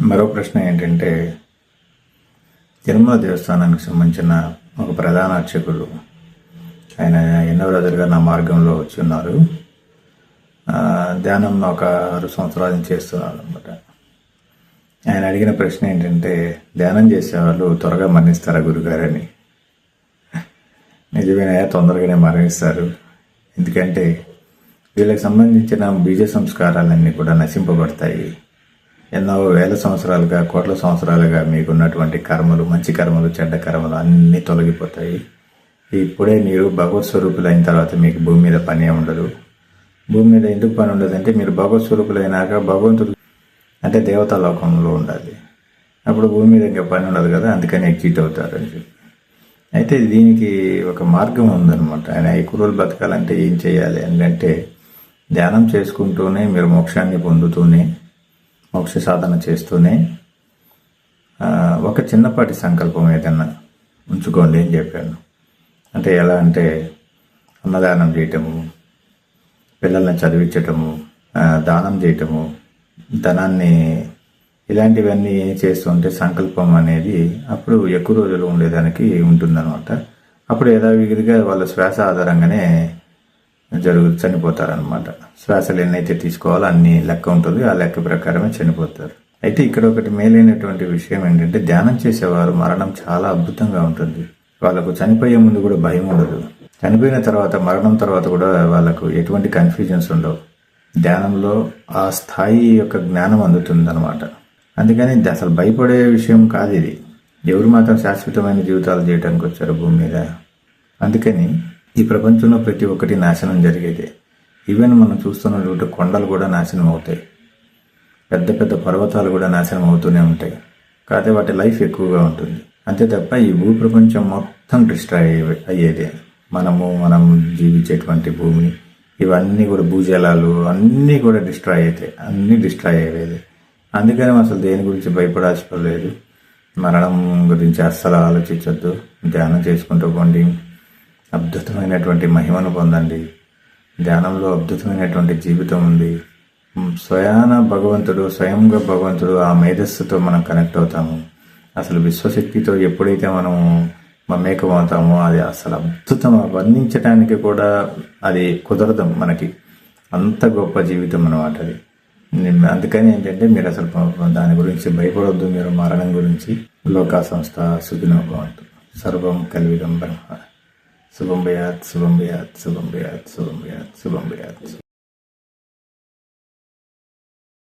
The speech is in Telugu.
మరో ప్రశ్న ఏంటంటే, తిరుమల దేవస్థానానికి సంబంధించిన ఒక ప్రధాన అర్చకులు ఆయన ఎన్నో రోజులుగా నా మార్గంలో వచ్చి ఉన్నారు. ధ్యానం ఒక 6 సంవత్సరాల నుంచి చేస్తున్నారు అనమాట. ఆయన అడిగిన ప్రశ్న ఏంటంటే, ధ్యానం చేసేవాళ్ళు త్వరగా మరణిస్తారా గురుగారని. నిజమేనా, తొందరగానే మరణిస్తారు. ఎందుకంటే వీళ్ళకి సంబంధించిన బీజ సంస్కారాలన్నీ కూడా నశింపబడతాయి. ఎన్నో వేల సంవత్సరాలుగా, కోట్ల సంవత్సరాలుగా మీకున్నటువంటి కర్మలు, మంచి కర్మలు, చెడ్డ కర్మలు అన్నీ తొలగిపోతాయి. ఇప్పుడే మీరు భగవత్ స్వరూపులు అయిన తర్వాత మీకు భూమి మీద పని ఉండదు. భూమి మీద ఎందుకు పని ఉండదంటే, మీరు భగవత్ స్వరూపులు అయినాక భగవంతుడు అంటే దేవతా లోకంలో ఉండాలి. అప్పుడు భూమి మీద ఇంకా పని ఉండదు కదా, అందుకని ఎగ్జిట్ అవుతారు అని చెప్పి. అయితే దీనికి ఒక మార్గం ఉందన్నమాట. ఆయన ఎక్కువ రోజులు బతకాలంటే ఏం చేయాలి అంటే, ధ్యానం చేసుకుంటూనే మీరు మోక్షాన్ని పొందుతూనే, మోక్ష సాధన చేస్తూనే ఒక చిన్నపాటి సంకల్పం ఏదన్నా ఉంచుకోండి అని చెప్పాను. అంటే ఎలా అంటే, అన్నదానం చేయటము, పిల్లల్ని చదివించటము, దానం చేయటము, ధనాన్ని, ఇలాంటివన్నీ చేస్తుంటే సంకల్పం అనేది అప్పుడు ఎక్కువ రోజులు ఉండేదానికి ఉంటుందన్నమాట. అప్పుడు యథావిధిగా వాళ్ళ శ్వాస ఆధారంగానే చనిపోతారనమాట. శ్వాసలు ఎన్నైతే తీసుకోవాలో అన్ని లెక్క ఉంటుంది, ఆ లెక్క ప్రకారమే చనిపోతారు. అయితే ఇక్కడ ఒకటి మేలైనటువంటి విషయం ఏంటంటే, ధ్యానం చేసేవారు మరణం చాలా అద్భుతంగా ఉంటుంది. వాళ్ళకు చనిపోయే ముందు కూడా భయం ఉండదు. చనిపోయిన తర్వాత, మరణం తర్వాత కూడా వాళ్ళకు ఎటువంటి కన్ఫ్యూజన్స్ ఉండవు. ధ్యానంలో ఆ స్థాయి యొక్క జ్ఞానం అందుతుంది అనమాట. అందుకని అసలు భయపడే విషయం కాదు ఇది. ఎవరు మాత్రం శాశ్వతమైన జీవితాలు చేయడానికి వచ్చారు భూమి మీద. అందుకని ఈ ప్రపంచంలో ప్రతి ఒక్కటి నాశనం జరిగేదే. ఈవెన్ మనం చూస్తున్నటువంటి కొండలు కూడా నాశనం అవుతాయి, పెద్ద పెద్ద పర్వతాలు కూడా నాశనం అవుతూనే ఉంటాయి. కాకపోతే వాటి లైఫ్ ఎక్కువగా ఉంటుంది. అంతే తప్ప ఈ భూ ప్రపంచం మొత్తం డిస్ట్రాయ్ అయ్యేదే. మనం జీవించేటువంటి భూమి, ఇవన్నీ కూడా భూజలాలు అన్నీ కూడా డిస్ట్రాయ్ అవుతాయి, అన్నీ డిస్ట్రాయ్ అయ్యేది. అందుకని అసలు దేని గురించి భయపడాల్సిన లేదు. మరణం గురించి అస్సలు ఆలోచించొద్దు. ధ్యానం చేసుకుంటూ పోండి, అద్భుతమైనటువంటి మహిమను పొందండి. ధ్యానంలో అద్భుతమైనటువంటి జీవితం ఉంది. స్వయంగా భగవంతుడు ఆ మేధస్సుతో మనం కనెక్ట్ అవుతాము. అసలు విశ్వశక్తితో ఎప్పుడైతే మనం మమేకం అవుతామో అది అసలు అద్భుతం. వర్ణించడానికి కూడా అది కుదరదు మనకి, అంత గొప్ప జీవితం అన్నమాట అది. అందుకని ఏంటంటే, మీరు అసలు దాని గురించి భయపడవద్దు. మీరు మరణం గురించి. లోకా సంస్థ సుఖినో భవంతు. సర్వం కల్విదం బ్రహ్మ. శుభం భయాత్, శుభం భయాత్, శుభం భయాత్, శుభం భయాత్, శుభం భయాత్.